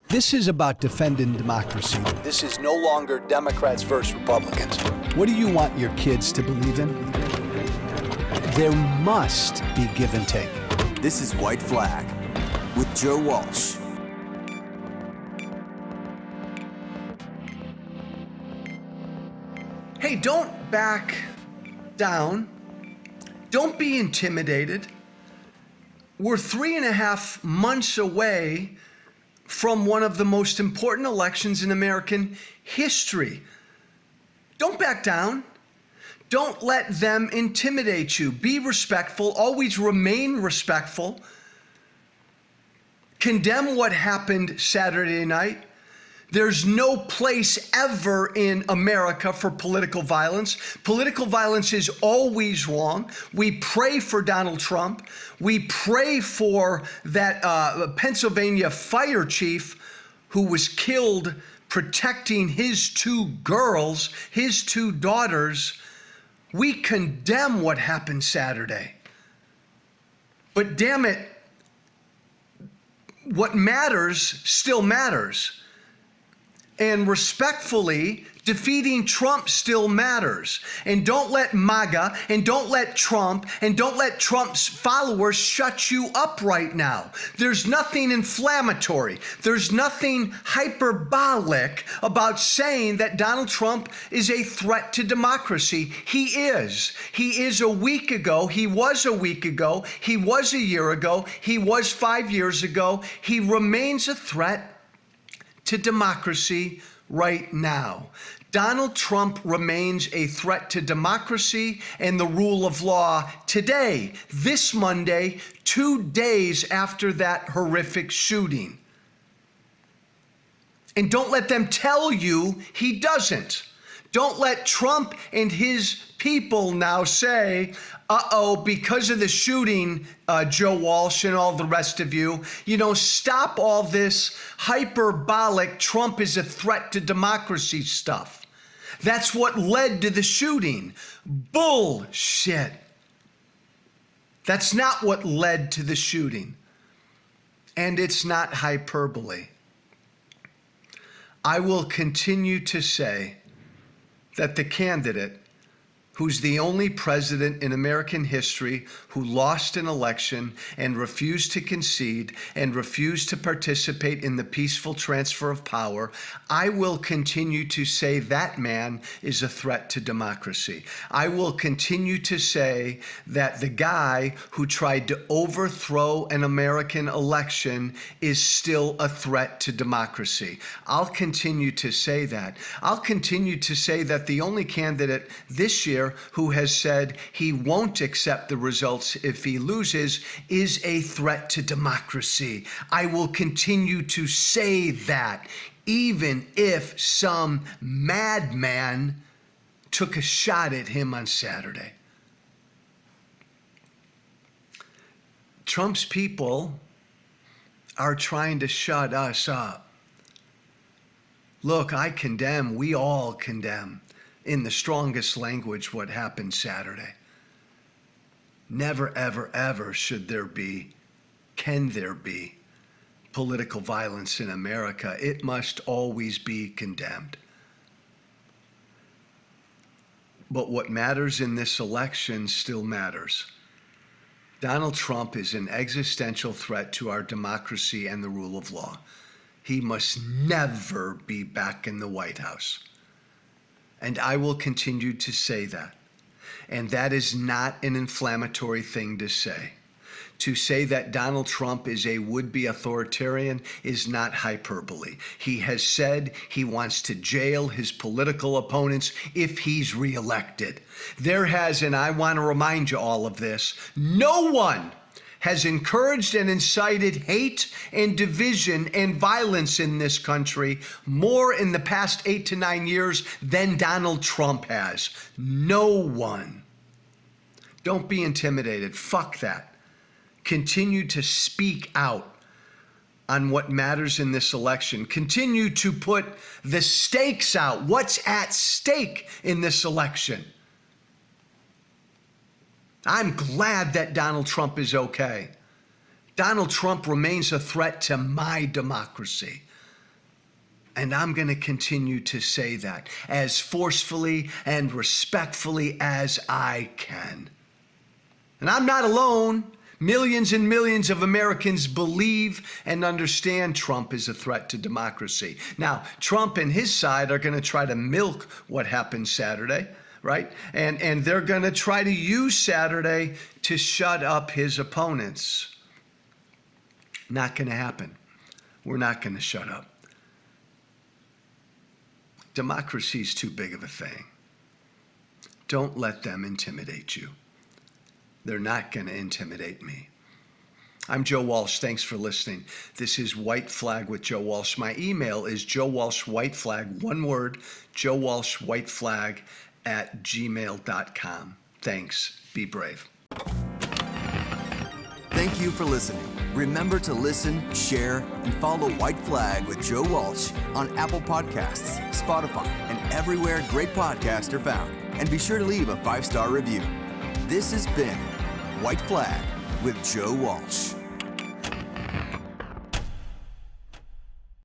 This is about defending democracy. This is no longer Democrats versus Republicans. What do you want your kids to believe in? There must be give and take. This is White Flag with Joe Walsh. Hey, don't back down. Don't be intimidated. We're 3.5 months away from one of the most important elections in American history. Don't back down. Don't let them intimidate you. Be respectful. Always remain respectful. Condemn what happened Saturday night. There's no place ever in America for political violence. Political violence is always wrong. We pray for Donald Trump. We pray for that Pennsylvania fire chief who was killed protecting his 2 girls, his 2 daughters. We condemn what happened Saturday. But damn it, what matters still matters. And respectfully, defeating Trump still matters. And don't let MAGA and don't let Trump and don't let Trump's followers shut you up right now. There's nothing inflammatory. There's nothing hyperbolic about saying that Donald Trump is a threat to democracy. He is. He is a week ago. He was a week ago. He was a year ago. He was 5 years ago. He remains a threat to democracy right now. Donald Trump remains a threat to democracy and the rule of law today, this Monday, 2 days after that horrific shooting. And don't let them tell you he doesn't. Don't let Trump and his people now say, because of the shooting, Joe Walsh and all the rest of you, stop all this hyperbolic Trump is a threat to democracy stuff. That's what led to the shooting. Bullshit. That's not what led to the shooting. And it's not hyperbole. I will continue to say that the candidate who's the only president in American history who lost an election and refused to concede and refused to participate in the peaceful transfer of power, I will continue to say that man is a threat to democracy. I will continue to say that the guy who tried to overthrow an American election is still a threat to democracy. I'll continue to say that. I'll continue to say that the only candidate this year who has said he won't accept the results if he loses is a threat to democracy. I will continue to say that, even if some madman took a shot at him on Saturday. Trump's people are trying to shut us up. Look, I condemn, we all condemn, in the strongest language, what happened Saturday. Never, ever, ever can there be political violence in America. It must always be condemned. But what matters in this election still matters. Donald Trump is an existential threat to our democracy and the rule of law. He must never be back in the White House. And I will continue to say that. And that is not an inflammatory thing to say. To say that Donald Trump is a would-be authoritarian is not hyperbole. He has said he wants to jail his political opponents if he's reelected. There has, and I want to remind you all of this, no one has encouraged and incited hate and division and violence in this country more in the past 8 to 9 years than Donald Trump has. No one. Don't be intimidated. Fuck that. Continue to speak out on what matters in this election. Continue to put the stakes out. What's at stake in this election? I'm glad that Donald Trump is okay. Donald Trump remains a threat to my democracy. And I'm going to continue to say that as forcefully and respectfully as I can. And I'm not alone. Millions and millions of Americans believe and understand Trump is a threat to democracy. Now, Trump and his side are going to try to milk what happened Saturday, right? And they're going to try to use Saturday to shut up his opponents. Not going to happen. We're not going to shut up. Democracy is too big of a thing. Don't let them intimidate you. They're not going to intimidate me. I'm Joe Walsh. Thanks for listening. This is White Flag with Joe Walsh. My email is joewalshwhiteflag, one word, joewalshwhiteflag@gmail.com. Thanks. Be brave. Thank you for listening. Remember to listen, share, and follow White Flag with Joe Walsh on Apple Podcasts, Spotify, and everywhere great podcasts are found. And be sure to leave a 5-star review. This has been White Flag with Joe Walsh.